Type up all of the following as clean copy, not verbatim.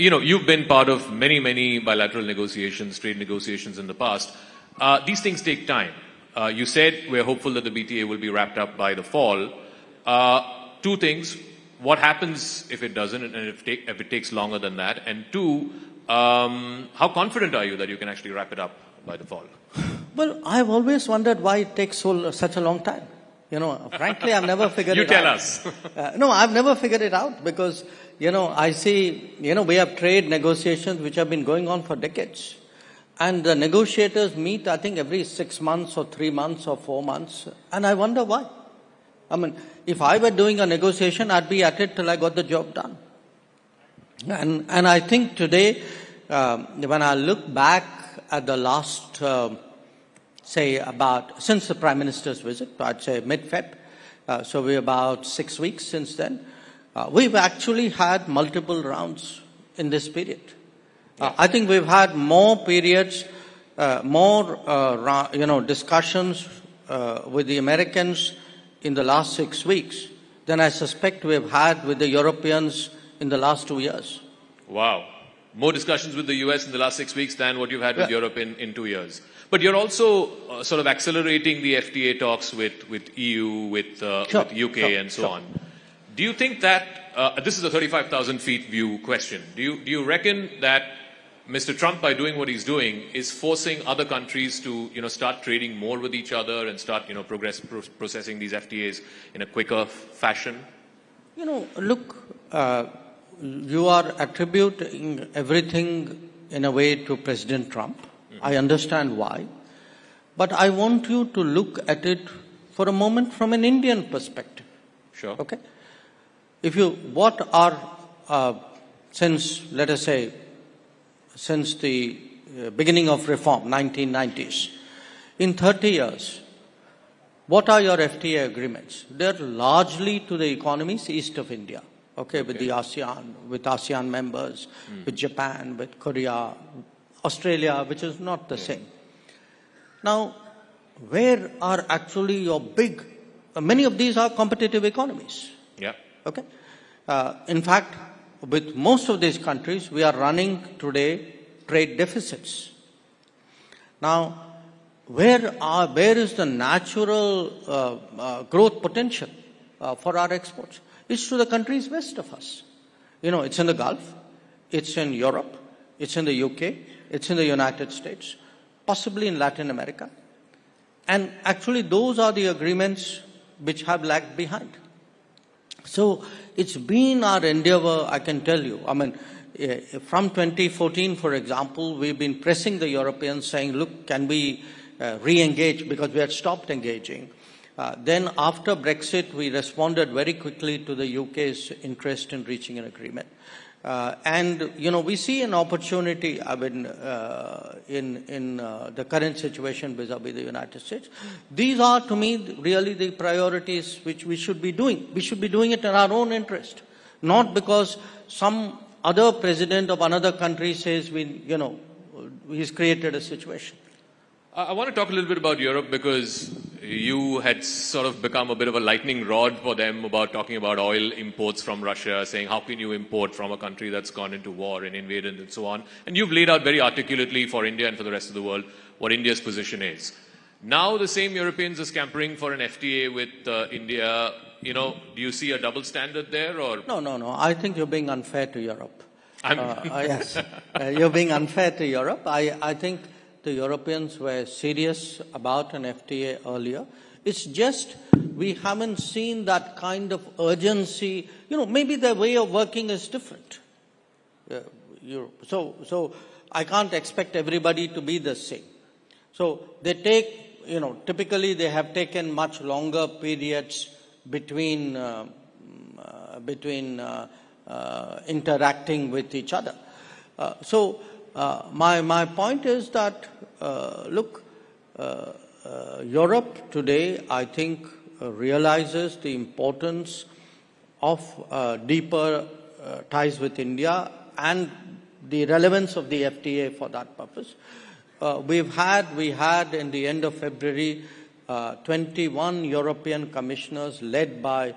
You've been part of many bilateral negotiations, trade negotiations in the past. These things take time. You said we're hopeful that the BTA will be wrapped up by the fall. Two things. What happens if it doesn't and if it takes longer than that? And two, how confident are you that you can actually wrap it up by the fall? Well, I've always wondered why it takes such a long time. Frankly, I've never figured it out. You tell us. No, I've never figured it out because, I see, we have trade negotiations which have been going on for decades. And the negotiators meet, I think, every 6 months or 3 months or 4 months. And I wonder why. I mean, if I were doing a negotiation, I'd be at it till I got the job done. And I think today, when I look back at the last, since the Prime Minister's visit, I'd say mid-Feb, so we're about 6 weeks since then, we've actually had multiple rounds in this period. I think we've had more periods, discussions with the Americans in the last 6 weeks than I suspect we've had with the Europeans in the last 2 years. Wow. More discussions with the US in the last 6 weeks than what you've had with Europe in 2 years. But you're also sort of accelerating the FTA talks with EU, with UK and so on. Do you think that, this is a 35,000 feet view question, do you reckon that Mr. Trump, by doing what he's doing, is forcing other countries to, start trading more with each other and start, processing these FTAs in a quicker fashion? Look, you are attributing everything in a way to President Trump. Mm-hmm. I understand why. But I want you to look at it for a moment from an Indian perspective. Sure. Okay? Since the beginning of reform, 1990s, in 30 years, what are your FTA agreements? They're largely to the economies east of India, with the ASEAN, with ASEAN members, with Japan, with Korea, Australia, which is not the same. Now, where are actually your many of these are competitive economies. Yeah. Okay? In fact, with most of these countries, we are running today trade deficits. Now, where is the natural growth potential for our exports? It's to the countries west of us. It's in the Gulf, it's in Europe, it's in the UK, it's in the United States, possibly in Latin America. And actually, those are the agreements which have lagged behind. So it's been our endeavor, I can tell you. I mean, from 2014, for example, we've been pressing the Europeans saying, look, can we re-engage, because we had stopped engaging. Then after Brexit, we responded very quickly to the UK's interest in reaching an agreement. We see an opportunity, in the current situation vis-a-vis the United States. These are, to me, really the priorities which we should be doing. We should be doing it in our own interest, not because some other president of another country says he's created a situation. I want to talk a little bit about Europe, because you had sort of become a bit of a lightning rod for them about talking about oil imports from Russia, saying how can you import from a country that's gone into war and invaded and so on. And you've laid out very articulately for India and for the rest of the world what India's position is. Now the same Europeans are scampering for an FTA with India. Do you see a double standard there? Or No. I think you're being unfair to Europe. Yes, you're being unfair to Europe. I think the Europeans were serious about an FTA earlier. It's just we haven't seen that kind of urgency. Maybe their way of working is different. So I can't expect everybody to be the same. So they take, typically they have taken much longer periods between interacting with each other. My point is that, Europe today, I think, realizes the importance of deeper ties with India and the relevance of the FTA for that purpose. We had in the end of February 21 European commissioners led by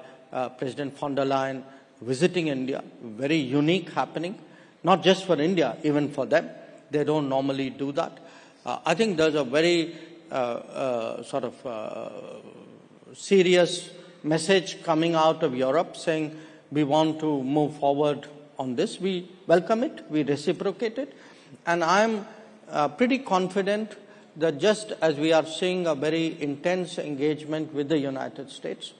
President von der Leyen visiting India, very unique happening. not just for India, even for them. They don't normally do that. I think there's a very serious message coming out of Europe saying we want to move forward on this. We welcome it, we reciprocate it, and I'm pretty confident that just as we are seeing a very intense engagement with the United States,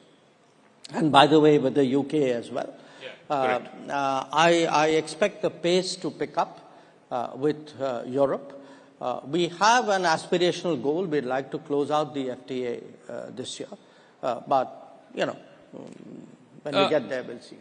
and by the way with the UK as well, I expect the pace to pick up with Europe. We have an aspirational goal. We'd like to close out the FTA this year. But, when we get there, we'll see.